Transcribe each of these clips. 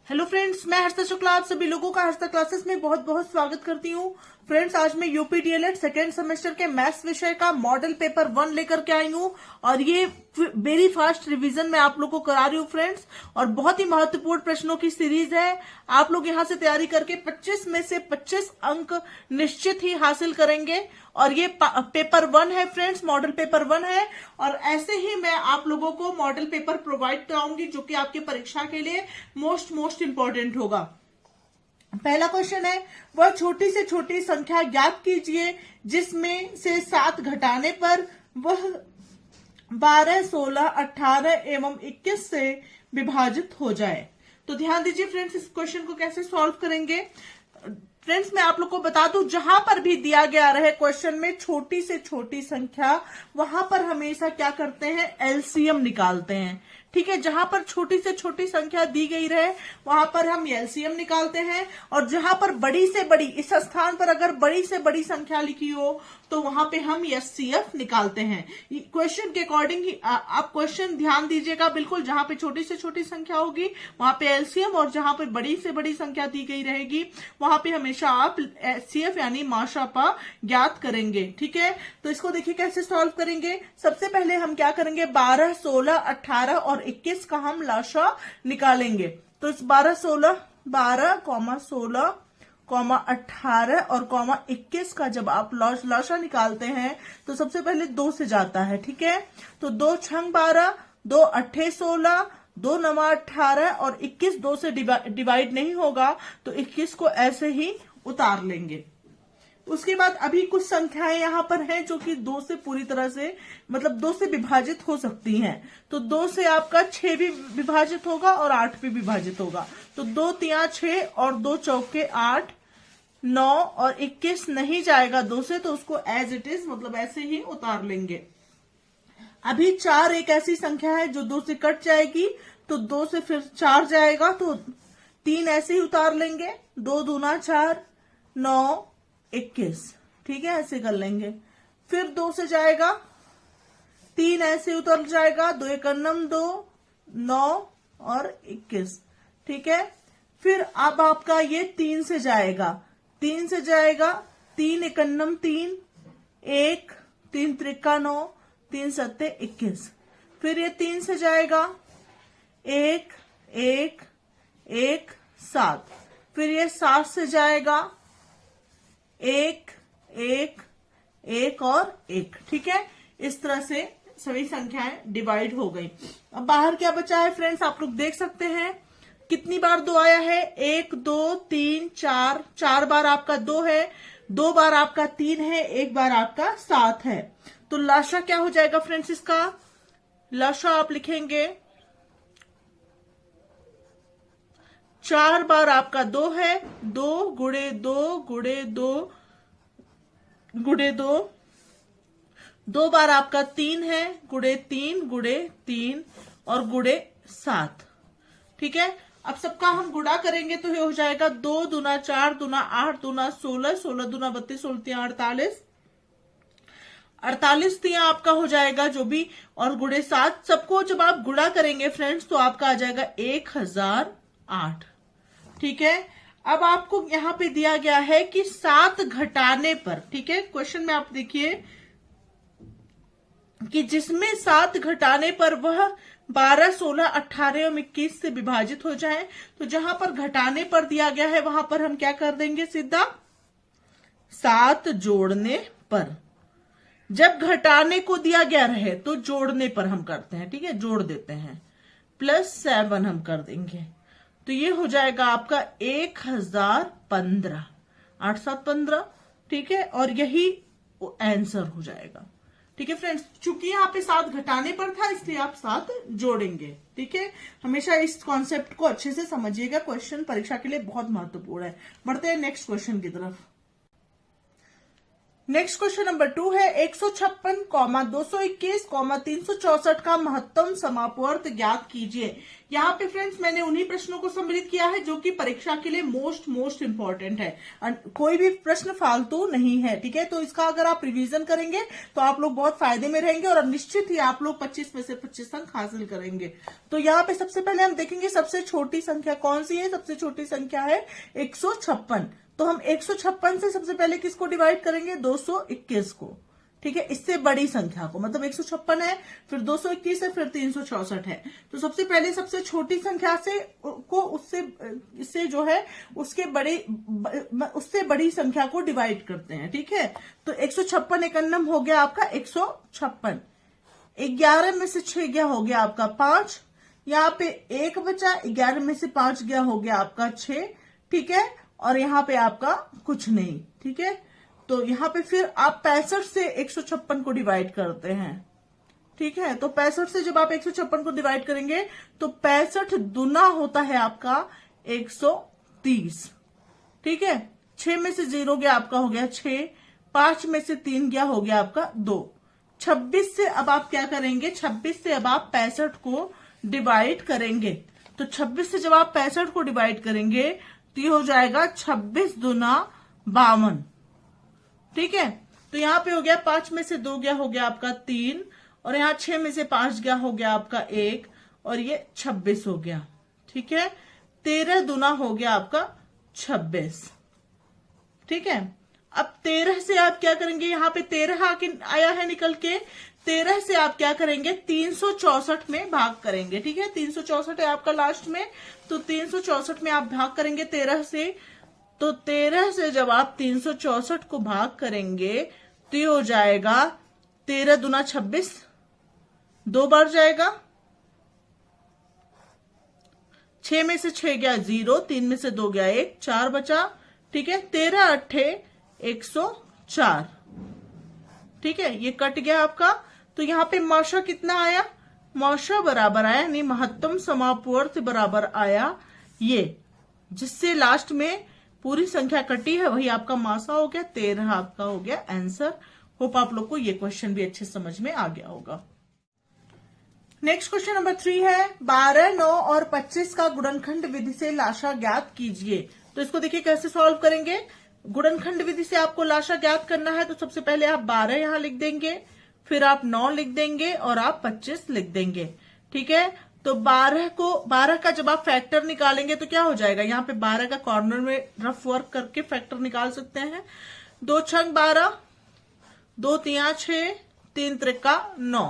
Hello friends, मैं हर्षा शुक्ला आप सभी लोगों का हर्षा क्लासेस में बहुत बहुत स्वागत करती हूँ। फ्रेंड्स, आज मैं यूपी डीएलएड सेकेंड सेमेस्टर के मैथ्स विषय का मॉडल पेपर 1 लेकर के आई हूँ और ये वेरी फास्ट रिवीजन में आप लोग को करा रही हूँ फ्रेंड्स। और बहुत ही महत्वपूर्ण प्रश्नों की सीरीज है। आप लोग यहाँ से तैयारी करके 25 में से 25 अंक निश्चित ही हासिल करेंगे। और ये पेपर 1 है फ्रेंड्स, मॉडल पेपर 1 है। और ऐसे ही मैं आप लोगों को मॉडल पेपर प्रोवाइड कराऊंगी जो कि आपकी परीक्षा के लिए मोस्ट इंपॉर्टेंट होगा। पहला क्वेश्चन है, वह छोटी से छोटी संख्या ज्ञात कीजिए जिसमें से 7 घटाने पर वह 12, 16, 18 एवं 21 से विभाजित हो जाए। तो ध्यान दीजिए फ्रेंड्स, इस क्वेश्चन को कैसे सॉल्व करेंगे। फ्रेंड्स, मैं आप लोग को बता दूं, जहां पर भी दिया गया रहे क्वेश्चन में छोटी से छोटी संख्या, वहां पर हमेशा क्या करते हैं, एलसीएम निकालते हैं। ठीक है, जहां पर छोटी से छोटी संख्या दी गई रहे वहां पर हम एलसीएम निकालते हैं। और जहां पर बड़ी से बड़ी, इस स्थान पर अगर बड़ी से बड़ी संख्या लिखी हो तो वहां पे हम एचसीएफ निकालते हैं। क्वेश्चन के अकॉर्डिंग ही आप क्वेश्चन ध्यान दीजिएगा बिल्कुल। जहां पे छोटी से छोटी संख्या होगी वहां पे एलसीएम, और जहां पे बड़ी से बड़ी संख्या दी गई रहेगी वहां पे हमेशा आप एचसीएफ यानी माशापा ज्ञात करेंगे। ठीक है, तो इसको देखिए कैसे सॉल्व करेंगे। सबसे पहले हम क्या करेंगे, 12, 16, 18 और 21 का हम लाशा निकालेंगे। तो इस 12, 16, 18 और 21 का जब आप लाशा निकालते हैं तो सबसे पहले 2 से जाता है। ठीक है, तो 2 छंग 12, 2 अट्ठे 16, 2 नमा 18 और 21 2 से डिवाइड नहीं होगा तो 21 को ऐसे ही उतार लेंगे। उसके बाद अभी कुछ संख्याएं यहां पर हैं जो कि 2 से पूरी तरह से, मतलब 2 से विभाजित हो सकती हैं। तो 2 से आपका 6 भी विभाजित होगा और 8 भी विभाजित होगा। तो 2 तिया 6 और 2 चौके 8, 9 और 21 नहीं जाएगा 2 से, तो उसको एज इट इज मतलब ऐसे ही उतार लेंगे। अभी 4 एक ऐसी संख्या है जो 2 से कट जाएगी, तो 2 से फिर 4 जाएगा, तो 3 ऐसे ही उतार लेंगे। 2 दूना 4, 9, 21। ठीक है, ऐसे कर लेंगे। फिर 2 से जाएगा, 3 ऐसे उतर जाएगा, 2 एकन्नम 2, 9 और 21। ठीक है, फिर अब आपका ये 3 से जाएगा, 3 से जाएगा, 3 एकन्नम 3, 1, 3 त्रिका 9, 3 सत्ते 21। फिर ये 3 से जाएगा, 1, 1, 1, 7। फिर ये 7 से जाएगा, 1, 1, 1 और 1। ठीक है, इस तरह से सभी संख्याएं डिवाइड हो गई। अब बाहर क्या बचा है फ्रेंड्स, आप लोग देख सकते हैं कितनी बार 2 आया है। 1, 2, 3, 4, 4 बार आपका 2 है, 2 बार आपका 3 है, 1 बार आपका 7 है। तो लाशा क्या हो जाएगा फ्रेंड्स, इसका लाशा आप लिखेंगे 4 बार आपका 2 है, 2 गुणे 2 गुणे 2 गुणे 2, 2 बार आपका 3 है, गुणे 3 और गुणे 7। ठीक है, अब सबका हम गुणा करेंगे तो ये हो जाएगा 2 दूना 4 दूना 8 दूना 16, 16 दूना 32, 16 तिया 48, 48 तिया आपका हो जाएगा जो भी, और गुणे 7। सबको जब आप गुणा करेंगे फ्रेंड्स तो आपका आ जाएगा 1008। ठीक है, अब आपको यहां पे दिया गया है कि 7 घटाने पर, ठीक है, क्वेश्चन में आप देखिए कि जिसमें 7 घटाने पर वह 12, 16, 18 और 21 से विभाजित हो जाए। तो जहां पर घटाने पर दिया गया है वहां पर हम क्या कर देंगे, सीधा 7 जोड़ने पर। जब घटाने को दिया गया रहे तो जोड़ने पर हम करते हैं। ठीक है, जोड़ देते हैं, +7 हम कर देंगे, तो ये हो जाएगा आपका 1015, 8 7 15। ठीक है, और यही आंसर हो जाएगा। ठीक है फ्रेंड्स, चूंकि यहाँ पे 7 घटाने पर था इसलिए आप 7 जोड़ेंगे। ठीक है, हमेशा इस कॉन्सेप्ट को अच्छे से समझिएगा, क्वेश्चन परीक्षा के लिए बहुत महत्वपूर्ण है। बढ़ते हैं नेक्स्ट क्वेश्चन की तरफ। नेक्स्ट क्वेश्चन नंबर 2 है, 156, 221, 364 का महत्तम समापवर्त ज्ञात कीजिए। यहाँ पे फ्रेंड्स मैंने उन्हीं प्रश्नों को सम्मिलित किया है जो कि परीक्षा के लिए मोस्ट इंपॉर्टेंट है। कोई भी प्रश्न फालतू नहीं है, ठीक है। तो इसका अगर आप रिवीजन करेंगे तो आप लोग बहुत फायदे में रहेंगे और निश्चित ही आप लोग 25 में से 25 अंक हासिल करेंगे। तो यहाँ पे सबसे पहले हम देखेंगे सबसे छोटी संख्या कौन सी है। सबसे छोटी संख्या है 156। तो हम 156 से सबसे पहले किसको डिवाइड करेंगे, 221 को, ठीक है। इससे बड़ी संख्या को, मतलब 156 है, फिर 221 है, फिर 364 है। तो सबसे पहले सबसे छोटी संख्या से को इससे जो है उससे बड़ी संख्या को डिवाइड करते हैं, ठीक है। तो 156 एकन्नम हो गया आपका 156। 11 में से 6 गया हो गया आपका 5। यहाँ पे 1 बचा, 11 में से 5 गया हो गया आपका 6, ठीक है। और यहाँ पे आपका कुछ नहीं, ठीक है। तो यहाँ पे फिर आप 65 से 156 को डिवाइड करते हैं, ठीक है। तो 65 से जब आप 156 को डिवाइड करेंगे तो 65 दुना होता है आपका 130, ठीक है। 6 में से 0 गया आपका हो गया 6, 5 में से 3 गया हो गया आपका 2। 26 से अब आप क्या करेंगे, 26 से अब आप 65 को डिवाइड करेंगे। तो 26 से जब आप 65 को डिवाइड करेंगे तो ये हो जाएगा 26 दुना 52, ठीक है। तो यहाँ पे हो गया 5 में से 2 गया हो गया आपका 3, और यहाँ 6 में से 5 गया हो गया आपका 1, और ये 26 हो गया, ठीक है। 13 दुना हो गया आपका 26, ठीक है। अब 13 से आप क्या करेंगे, यहाँ पे 13 आया है निकल के, 13 से आप क्या करेंगे, 364 में भाग करेंगे, ठीक है। 364 है आपका लास्ट में, तो 364 में आप भाग करेंगे 13 से। तो 13 से जब आप 364 को भाग करेंगे तो ये हो जाएगा 13 दुना 26, 2 बार जाएगा। 6 में से 6 गया 0, 3 में से 2 गया 1, 4 बचा, ठीक है। 13 अट्ठे 104, ठीक है। ये कट गया आपका। तो यहाँ पे मौशा कितना आया, मौशा बराबर आया, यानी महत्तम समापवर्त बराबर आया ये, जिससे लास्ट में पूरी संख्या कटी है वही आपका मासा हो गया। 13 आपका हो गया आंसर। होप आप लोग को ये क्वेश्चन भी अच्छे समझ में आ गया होगा। नेक्स्ट क्वेश्चन नंबर 3 है 12, 9 और 25 का गुणनखंड विधि से लाशा ज्ञात कीजिए। तो इसको देखिए कैसे सॉल्व करेंगे। गुणनखंड विधि से आपको लाशा ज्ञात करना है तो सबसे पहले आप 12 यहां लिख देंगे, फिर आप 9 लिख देंगे और आप 25 लिख देंगे, ठीक है। तो 12 का जब आप फैक्टर निकालेंगे तो क्या हो जाएगा, यहाँ पे 12 का कॉर्नर में रफ वर्क करके फैक्टर निकाल सकते हैं। 2 छंग 12, 2 तिया 6, 3 त्रिका 9,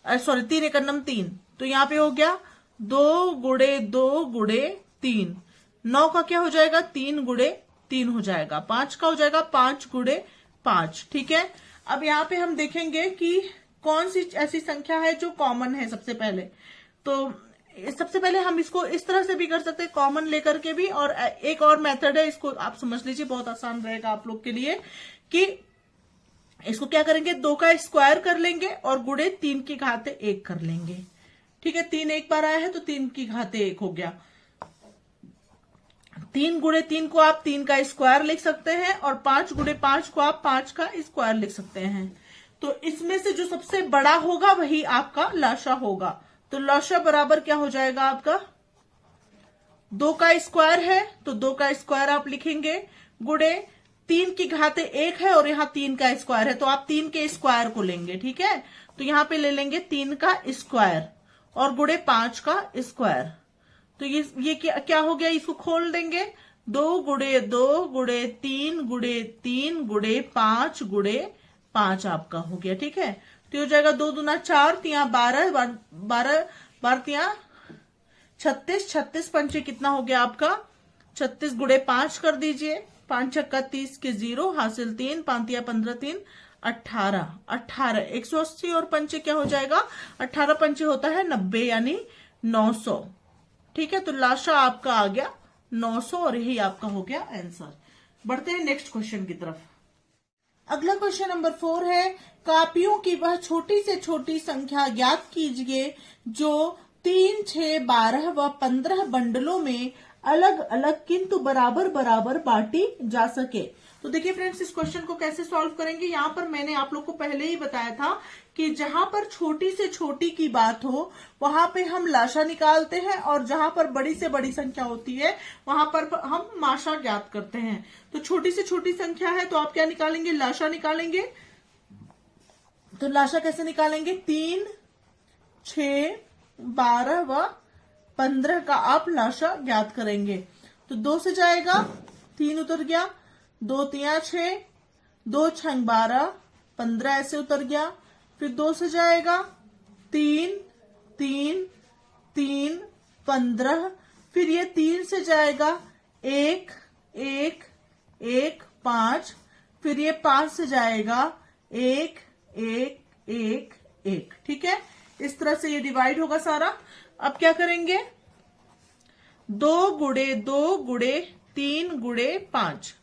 सॉरी 3 एकन्नम 3। तो यहाँ पे हो गया 2 गुड़े 2 गुड़े 3। 9 का क्या हो जाएगा, 3 गुड़े 3 हो जाएगा। 5 का हो जाएगा 5 गुड़े 5, ठीक है। अब यहाँ पे हम देखेंगे कि कौन सी ऐसी संख्या है जो कॉमन है। तो सबसे पहले हम इसको इस तरह से भी कर सकते हैं, कॉमन लेकर के भी, और एक और मेथड है, इसको आप समझ लीजिए, बहुत आसान रहेगा आप लोग के लिए, कि इसको क्या करेंगे, 2 का स्क्वायर कर लेंगे और गुड़े 3 की घाते 1 कर लेंगे, ठीक है। 3 एक बार आया है तो 3 की घाते 1 हो गया। 3 गुड़े 3 को आप 3 का स्क्वायर लिख सकते हैं और 5 गुड़े 5 को आप 5 का स्क्वायर लिख सकते हैं। तो इसमें से जो सबसे बड़ा होगा वही आपका लाशा होगा। तो लाशा बराबर क्या हो जाएगा आपका, 2 का स्क्वायर है तो 2 का स्क्वायर आप लिखेंगे, गुड़े 3 की घाते 1 है और यहाँ 3 का स्क्वायर है तो आप 3 के स्क्वायर को लेंगे, ठीक है। तो यहाँ पे ले लेंगे 3 का स्क्वायर और गुड़े 5 का स्क्वायर। तो ये क्या हो गया, इसको खोल देंगे, 2 गुड़े 2 गुड़े 3 गुड़े 3 गुड़े 5 गुड़े 5 आपका हो गया, ठीक है। तो हो जाएगा 2 दूना 4, तिया 12, 12 तिया 36, 36 पंचे कितना हो गया आपका, 36 गुड़े 5 कर दीजिए, 5 छक्का 30 के 0 हासिल 3, 5 तिया 15 3 18, 180 और पंचे क्या हो जाएगा, 18 पंचे होता है 90 यानी 900, ठीक है। तो लाशा आपका आ गया 900 और यही आपका हो गया आंसर। बढ़ते हैं नेक्स्ट क्वेश्चन की तरफ। अगला क्वेश्चन नंबर 4 है कापियों की वह छोटी से छोटी संख्या ज्ञात कीजिए जो 3, 6, 12 व 15 बंडलों में अलग अलग किंतु बराबर बराबर बांटी जा सके। तो देखिए फ्रेंड्स, इस क्वेश्चन को कैसे सॉल्व करेंगे। यहाँ पर मैंने आप लोग को पहले ही बताया था कि जहां पर छोटी से छोटी की बात हो वहां पे हम लाशा निकालते हैं, और जहां पर बड़ी से बड़ी संख्या होती है वहां पर हम माशा ज्ञात करते हैं। तो छोटी से छोटी संख्या है तो आप क्या निकालेंगे, लाशा निकालेंगे। तो लाशा कैसे निकालेंगे, 3, 6, 12 व 15 का आप लाशा ज्ञात करेंगे। तो 2 से जाएगा, 3 उतर गया, 2 3 6, 2 6 12, 15 ऐसे उतर गया। फिर 2 से जाएगा, 3 3 3 15, फिर ये 3 से जाएगा, 1 1 1 5, फिर ये 5 से जाएगा, 1 1 1 1। ठीक है, इस तरह से ये डिवाइड होगा सारा। अब क्या करेंगे, 2 गुणे 2 गुणे 3 गुणे 5,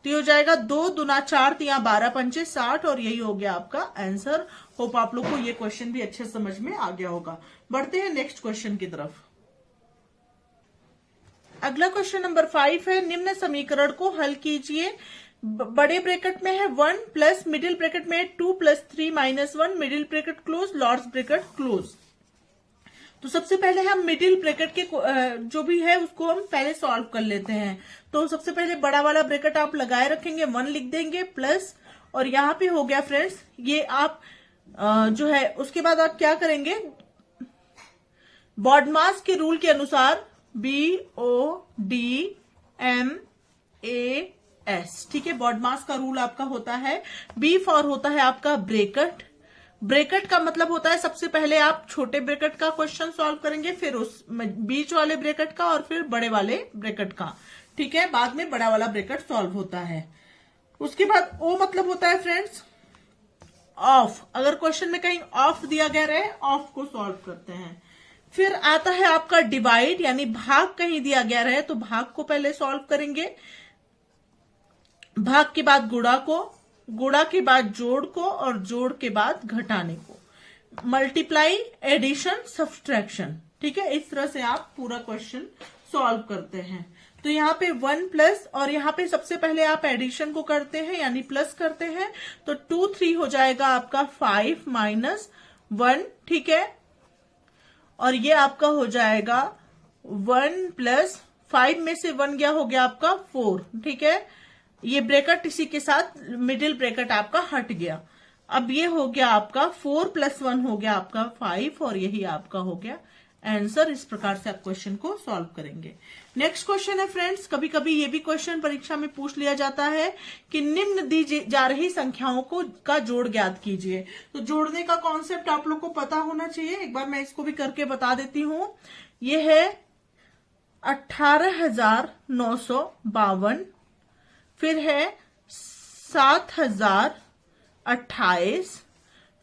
तो ये हो जाएगा 2 दूना 4, 3 12 पंचे 60, और यही हो गया आपका आंसर। होप आप लोग को ये क्वेश्चन भी अच्छे समझ में आ गया होगा। बढ़ते हैं नेक्स्ट क्वेश्चन की तरफ। अगला क्वेश्चन नंबर 5 है, निम्न समीकरण को हल कीजिए। बड़े ब्रैकेट में है 1 प्लस, मिडिल ब्रैकेट में है 2 plus 3 minus 1, middle bracket close, lords bracket close. तो सबसे पहले हम मिडिल ब्रैकेट के जो भी है उसको हम पहले सॉल्व कर लेते हैं। तो सबसे पहले बड़ा वाला ब्रैकेट आप लगाए रखेंगे, 1 लिख देंगे प्लस, और यहाँ पे हो गया फ्रेंड्स ये आप जो है उसके बाद आप क्या करेंगे, बॉडमास के रूल के अनुसार BODMAS, ठीक है, बॉडमास का रूल आपका होता है। B फॉर होता है आपका ब्रैकेट। ब्रैकेट का मतलब होता है सबसे पहले आप छोटे ब्रैकेट का क्वेश्चन सॉल्व करेंगे, फिर उस बीच वाले ब्रैकेट का, और फिर बड़े वाले ब्रैकेट का। ठीक है, बाद में बड़ा वाला ब्रैकेट सॉल्व होता है। उसके बाद O मतलब होता है फ्रेंड्स ऑफ। अगर क्वेश्चन में कहीं ऑफ दिया गया रहे, ऑफ को सॉल्व करते हैं। फिर आता है आपका डिवाइड, यानी भाग कहीं दिया गया रहे तो भाग को पहले सॉल्व करेंगे, भाग के बाद गुणा को, गुणा के बाद जोड़ को, और जोड़ के बाद घटाने को। Multiply, addition, subtraction. ठीक है, इस तरह से आप पूरा क्वेश्चन सॉल्व करते हैं। तो यहाँ पे 1 प्लस, और यहाँ पे सबसे पहले आप एडिशन को करते हैं यानी प्लस करते हैं। तो 2 3 हो जाएगा आपका 5 माइनस 1। ठीक है, और ये आपका हो जाएगा 1 प्लस 5 में से 1 गया, हो गया आपका 4। ठीक है, ये ब्रैकेट इसी के साथ मिडिल ब्रैकेट आपका हट गया। अब ये हो गया आपका 4 + 1 हो गया आपका 5, और यही आपका हो गया आंसर। इस प्रकार से आप क्वेश्चन को सॉल्व करेंगे। नेक्स्ट क्वेश्चन है फ्रेंड्स, कभी कभी ये भी क्वेश्चन परीक्षा में पूछ लिया जाता है कि निम्न दी जा रही संख्याओं को का जोड़ ज्ञात कीजिए। तो जोड़ने का कॉन्सेप्ट आप लोग को पता होना चाहिए। एक बार मैं इसको भी करके बता देती हूं। ये है 18,952, फिर है 7,028,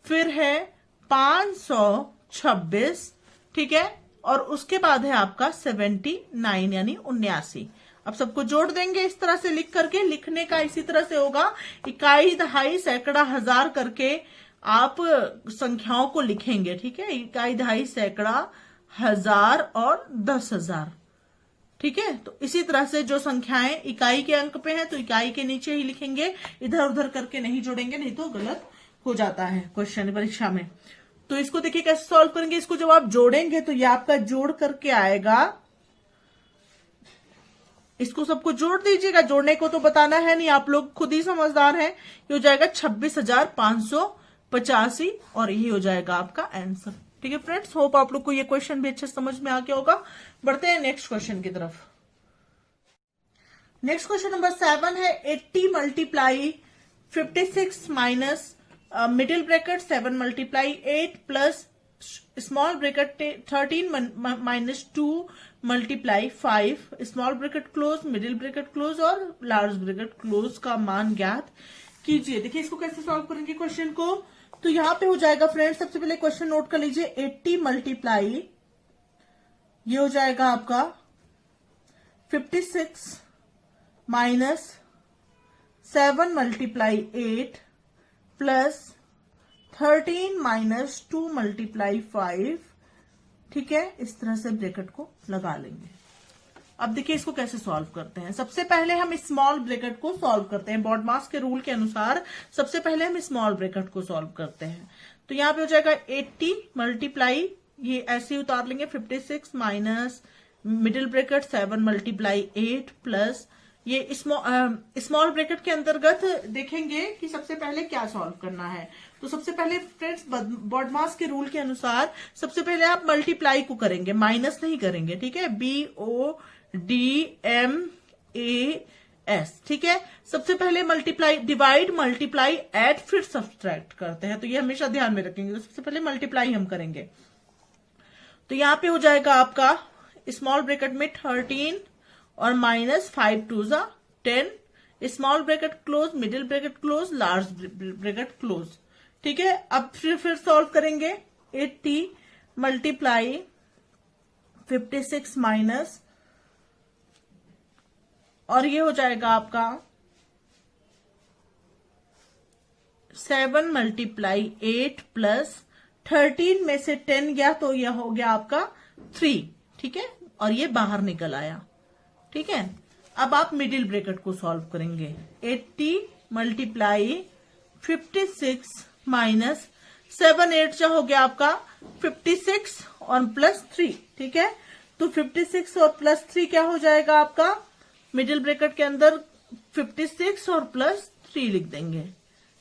फिर है 526। ठीक है, और उसके बाद है आपका 79 यानी 79। अब सबको जोड़ देंगे इस तरह से लिख करके। लिखने का इसी तरह से होगा, इकाई, दहाई, सैकड़ा, हजार करके आप संख्याओं को लिखेंगे। ठीक है, इकाई, दहाई, सैकड़ा, हजार और 10,000। ठीक है, तो इसी तरह से जो संख्याएं इकाई के अंक पे हैं तो इकाई के नीचे ही लिखेंगे, इधर उधर करके नहीं जोड़ेंगे, नहीं तो गलत हो जाता है क्वेश्चन परीक्षा में। तो इसको देखिए कैसे सॉल्व करेंगे। इसको जब आप जोड़ेंगे तो ये आपका जोड़ करके आएगा, इसको सबको जोड़ दीजिएगा। जोड़ने को तो बताना है नहीं, आप लोग खुद ही समझदार हैं। ये हो जाएगा 26,585, और यही हो जाएगा आपका आंसर। ठीक है फ्रेंड्स, होप आप लोग को ये क्वेश्चन भी अच्छे समझ में आ गया होगा। बढ़ते हैं नेक्स्ट क्वेश्चन की तरफ। नेक्स्ट क्वेश्चन नंबर 7 है 80 multiply 56 minus middle bracket 7 multiply 8 plus small bracket 13 minus 2 multiply 5 small bracket close, middle bracket close और लार्ज ब्रैकेट क्लोज का मान ज्ञात कीजिए। देखिए इसको कैसे सॉल्व करेंगे क्वेश्चन को। तो यहां पे हो जाएगा फ्रेंड्स, सबसे पहले क्वेश्चन नोट कर लीजिए। 80 मल्टीप्लाई, ये हो जाएगा आपका 56 minus 7 multiply 8 plus 13 minus 2 multiply 5। ठीक है, इस तरह से ब्रैकेट को लगा लेंगे। अब देखिए इसको कैसे सॉल्व करते हैं। सबसे पहले हम स्मॉल ब्रैकेट को सॉल्व करते हैं। बॉडमास के रूल के अनुसार सबसे पहले हम स्मॉल ब्रैकेट को सॉल्व करते हैं। तो यहाँ पे हो जाएगा 80 मल्टीप्लाई, ये ऐसे ही उतार लेंगे, 56 minus middle bracket 7 multiply 8 plus ये स्मॉल ब्रैकेट के अंतर्गत देखेंगे कि सबसे पहले क्या सॉल्व करना है। तो सबसे पहले फ्रेंड्स बॉडमास के रूल के अनुसार सबसे पहले आप मल्टीप्लाई को करेंगे, माइनस नहीं करेंगे, ठीक है। BODMAS, ठीक है। सबसे पहले मल्टीप्लाई, डिवाइड, मल्टीप्लाई, ऐड, फिर सब्सट्रैक्ट करते हैं। तो ये हमेशा ध्यान में रखेंगे। तो सबसे पहले मल्टीप्लाई हम करेंगे। तो यहां पे हो जाएगा आपका स्मॉल ब्रैकेट में 13 और minus 5 2 10, small bracket close, middle bracket close, large bracket close, ठीक है। अब फिर सॉल्व करेंगे। 80 मल्टीप्लाई 56 माइनस, और ये हो जाएगा आपका 7 मल्टीप्लाई 8 प्लस 13 में से 10 गया तो यह हो गया आपका 3, ठीक है। और ये बाहर निकल आया, ठीक है। अब आप मिडिल ब्रैकेट को सॉल्व करेंगे। 80 मल्टीप्लाई 56 माइनस 7 8 हो गया आपका 56 और प्लस 3, ठीक है। तो 56 और प्लस 3 क्या हो जाएगा आपका, मिडिल ब्रैकेट के अंदर 56 और प्लस 3 लिख देंगे,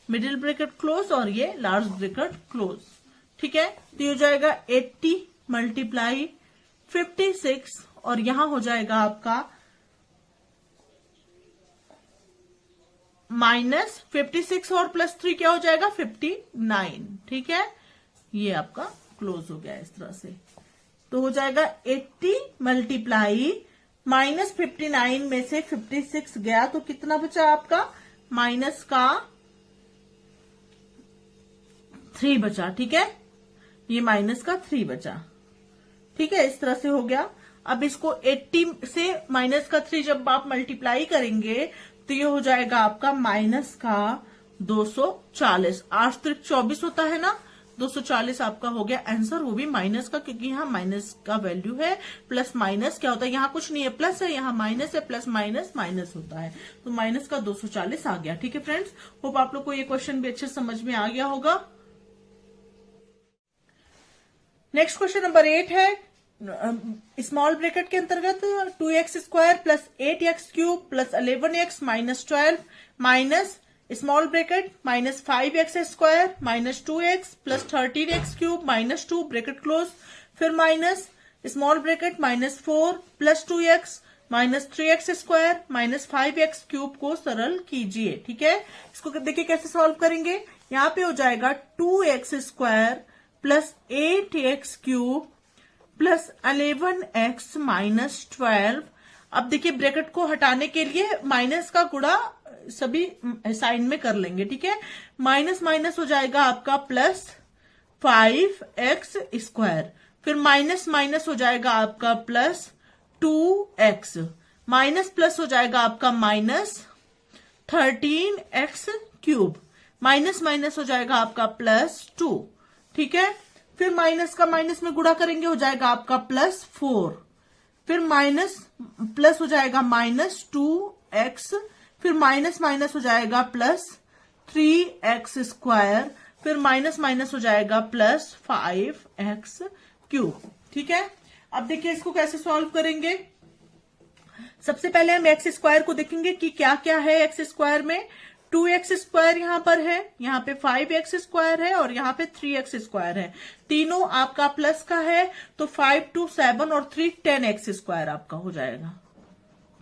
मिडिल ब्रैकेट क्लोज और ये लार्ज ब्रैकेट क्लोज, ठीक है। तो ये हो जाएगा 80 मल्टीप्लाई 56 और यहां हो जाएगा आपका माइनस 56 और प्लस 3 क्या हो जाएगा 59, ठीक है। ये आपका क्लोज हो गया इस तरह से। तो हो जाएगा 80 मल्टीप्लाई माइनस 59 में से 56 गया तो कितना बचा आपका, माइनस का 3 बचा, ठीक है। ये माइनस का 3 बचा, ठीक है। इस तरह से हो गया। अब इसको 80 से माइनस का 3 जब आप मल्टीप्लाई करेंगे तो ये हो जाएगा आपका माइनस का 240। 8 त्रिक 24 होता है ना, 240 आपका हो गया आंसर, वो भी माइनस का, क्योंकि यहाँ माइनस का वैल्यू है। प्लस माइनस क्या होता है, यहाँ कुछ नहीं है, प्लस है, यहाँ माइनस है, प्लस माइनस माइनस होता है। तो माइनस का 240 आ गया, ठीक है फ्रेंड्स। होप आप लोग को ये क्वेश्चन भी अच्छे समझ में आ गया होगा। नेक्स्ट क्वेश्चन नंबर 8 है। स्मॉल ब्रैकेट के अंतर्गत 2x square plus 8x cube plus 11x minus 12 minus small bracket minus 5x square minus 2x plus 13x cube minus 2 bracket close, फिर minus small bracket minus 4 plus 2x minus 3x square minus 5x cube को सरल कीजिए, ठीक है। इसको देखिए कैसे solve करेंगे। यहाँ पे हो जाएगा 2x square plus 8x cube plus 11x minus 12। अब देखिए ब्रैकेट को हटाने के लिए माइनस का गुणा सभी साइन में कर लेंगे, ठीक है। माइनस माइनस हो जाएगा आपका प्लस 5x स्क्वायर, फिर माइनस माइनस हो जाएगा आपका प्लस 2x, माइनस प्लस हो जाएगा आपका minus 13x cube, minus minus हो जाएगा आपका प्लस 2, ठीक है। फिर माइनस का माइनस में गुणा करेंगे, हो जाएगा आपका प्लस 4, फिर माइनस प्लस हो जाएगा माइनस 2x, फिर माइनस माइनस हो जाएगा प्लस 3x स्क्वायर, फिर माइनस माइनस हो जाएगा प्लस 5x क्यूब, ठीक है। अब देखिए इसको कैसे सॉल्व करेंगे। सबसे पहले हम एक्स स्क्वायर को देखेंगे कि क्या क्या है एक्स स्क्वायर में। 2x स्क्वायर यहाँ पर है, यहाँ पे 5x स्क्वायर है और यहाँ पे 3x स्क्वायर है। तीनों आपका प्लस का है, तो 5 2 7 और 3 10x स्क्वायर आपका हो जाएगा,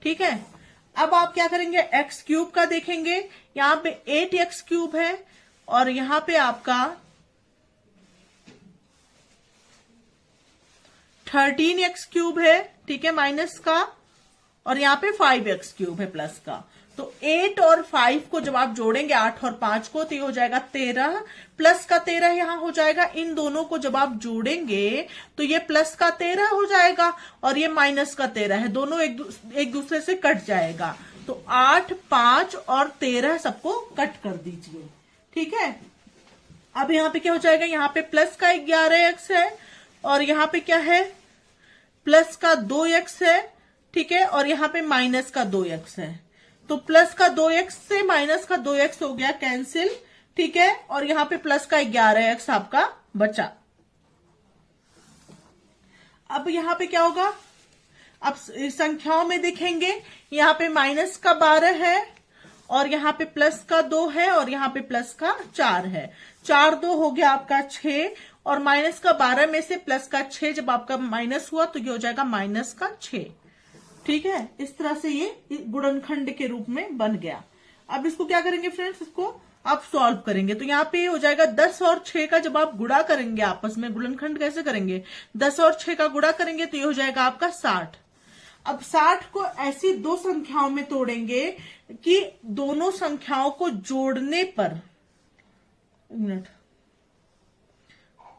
ठीक है। अब आप क्या करेंगे, x क्यूब का देखेंगे। यहाँ पे 8x क्यूब है और यहाँ पे आपका 13x क्यूब है, ठीक है, माइनस का, और यहाँ पे 5x क्यूब है प्लस का। तो 8 और 5 को जब आप जोड़ेंगे 8 और 5 को तो ये हो जाएगा 13, प्लस का 13 यहाँ हो जाएगा। इन दोनों को जब आप जोड़ेंगे तो ये प्लस का 13 हो जाएगा और ये माइनस का 13 है, दोनों एक दूसरे से कट जाएगा। तो 8 5 और 13 सबको कट कर दीजिए, ठीक है। अब यहाँ पे क्या हो जाएगा, यहाँ पे प्लस का 11x है और यहाँ पे क्या है, प्लस का 2x है, ठीक है, और यहाँ पे माइनस का 2x है, तो प्लस का 2x से माइनस का 2x हो गया कैंसिल, ठीक है, और यहाँ पे प्लस का 11x आपका बचा। अब यहाँ पे क्या होगा, अब संख्याओं में देखेंगे, यहाँ पे माइनस का 12 है और यहाँ पे प्लस का 2 है और यहाँ पे प्लस का 4 है। 4 2 हो गया आपका 6 और माइनस का 12 में से प्लस का 6 जब आपका माइनस हुआ तो ये हो जाएगा माइनस का 6। ठीक है, इस तरह से ये गुणनखंड के रूप में बन गया। अब इसको क्या करेंगे फ्रेंड्स, इसको आप सॉल्व करेंगे तो यहाँ पे हो जाएगा 10 और 6 का जब आप गुणा करेंगे आपस में, गुणनखंड कैसे करेंगे, 10 और 6 का गुणा करेंगे तो ये हो जाएगा आपका 60। अब 60 को ऐसी दो संख्याओं में तोड़ेंगे कि दोनों संख्याओं को जोड़ने पर,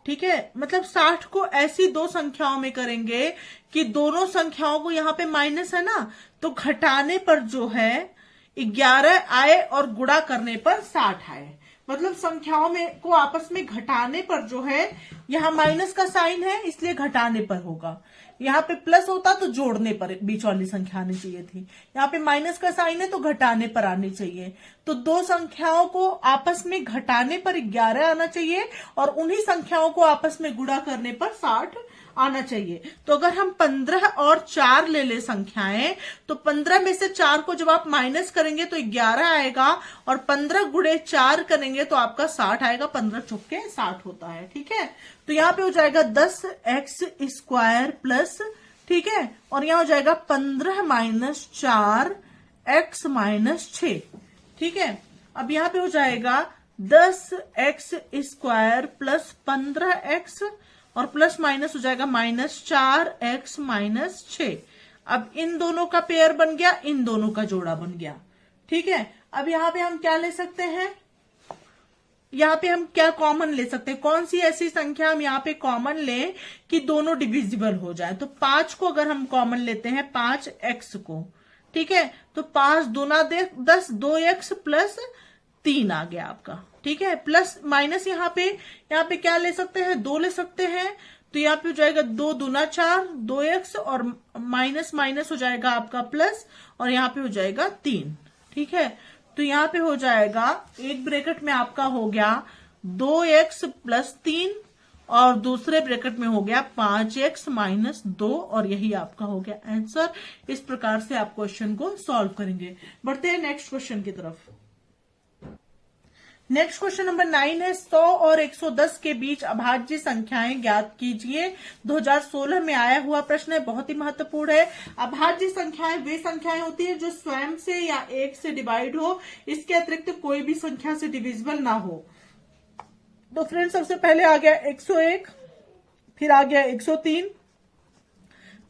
ठीक है, मतलब 60 को ऐसी दो संख्याओं में करेंगे कि दोनों संख्याओं को यहाँ पे माइनस है ना, तो घटाने पर जो है 11 आए और गुणा करने पर 60 आए। मतलब संख्याओं में को आपस में घटाने पर जो है, यहाँ माइनस का साइन है इसलिए घटाने पर होगा, यहाँ पे प्लस होता तो जोड़ने पर बीच वाली संख्या आनी चाहिए थी, यहाँ पे माइनस का साइन है तो घटाने पर आनी चाहिए। तो दो संख्याओं को आपस में घटाने पर 11 आना चाहिए और उन्हीं संख्याओं को आपस में गुणा करने पर 60 आना चाहिए। तो अगर हम 15 और 4 ले संख्याएं, तो 15 में से 4 को जब आप माइनस करेंगे तो 11 आएगा और 15 गुणे 4 करेंगे तो आपका 60 आएगा, 15 चौके 60 होता है। ठीक है, तो यहाँ पे हो जाएगा 10x² प्लस, ठीक है, और यहाँ हो जाएगा 15 माइनस 4x-6। ठीक है, अब यहाँ पे हो जाएगा 10x² प्लस 15x और प्लस माइनस हो जाएगा -4x-6। अब इन दोनों का पेयर बन गया, इन दोनों का जोड़ा बन गया। ठीक है, अब यहाँ पे हम क्या ले सकते हैं, यहाँ पे हम क्या कॉमन ले सकते हैं, कौन सी ऐसी संख्या हम यहाँ पे कॉमन लें कि दोनों डिविजिबल हो जाए। तो 5 को अगर हम कॉमन लेते हैं, 5x को, ठीक है, तो 5 दूना 10, 2x प्लस 3 आ गया आपका। ठीक है, प्लस माइनस यहाँ पे क्या ले सकते हैं, 2 ले सकते हैं, तो यहाँ पे हो जाएगा 2 दूना 4, 2x और माइनस माइनस हो जाएगा आपका प्लस और यहाँ पे हो जाएगा 3। ठीक है, तो यहाँ पे हो जाएगा एक ब्रैकेट में आपका हो गया 2x प्लस 3 और दूसरे ब्रैकेट में हो गया 5x माइनस 2 और यही आपका हो गया आंसर। इस प्रकार से आप क्वेश्चन को सॉल्व करेंगे। बढ़ते हैं नेक्स्ट क्वेश्चन की तरफ। नेक्स्ट क्वेश्चन नंबर 9 है, 100 और 110 के बीच अभाज्य संख्याएं ज्ञात कीजिए। 2016 में आया हुआ प्रश्न है, बहुत ही महत्वपूर्ण है। अभाज्य संख्याएं वे संख्याएं होती है जो स्वयं से या 1 से डिवाइड हो, इसके अतिरिक्त कोई भी संख्या से डिविजिबल ना हो। तो फ्रेंड्स, सबसे पहले आ गया 101, फिर आ गया 103,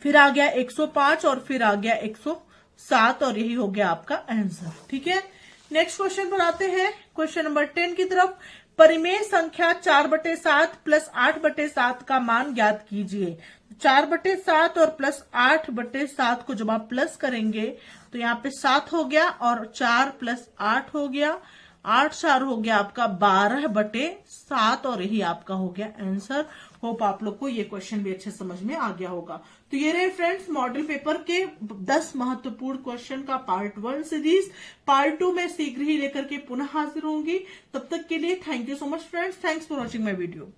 फिर आ गया 105 और फिर आ गया 107 और यही हो गया आपका आंसर। ठीक है, नेक्स्ट क्वेश्चन पर आते हैं, क्वेश्चन नंबर 10 की तरफ। परिमेय संख्या 4/7 प्लस 8/7 का मान ज्ञात कीजिए। 4/7 और प्लस 8/7 को जब आप प्लस करेंगे तो यहाँ पे 7 हो गया और 4 प्लस 8 हो गया, 8 4 हो गया आपका 12/7 और यही आपका हो गया आंसर। होप आप लोग को ये क्वेश्चन भी अच्छे समझ में आ गया होगा। तो ये रहे फ्रेंड्स मॉडल पेपर के 10 महत्वपूर्ण क्वेश्चन का पार्ट 1 सीरीज। पार्ट 2 में शीघ्र ही लेकर के पुनः हाजिर होंगी। तब तक के लिए thank you so much friends, thanks for watching my video.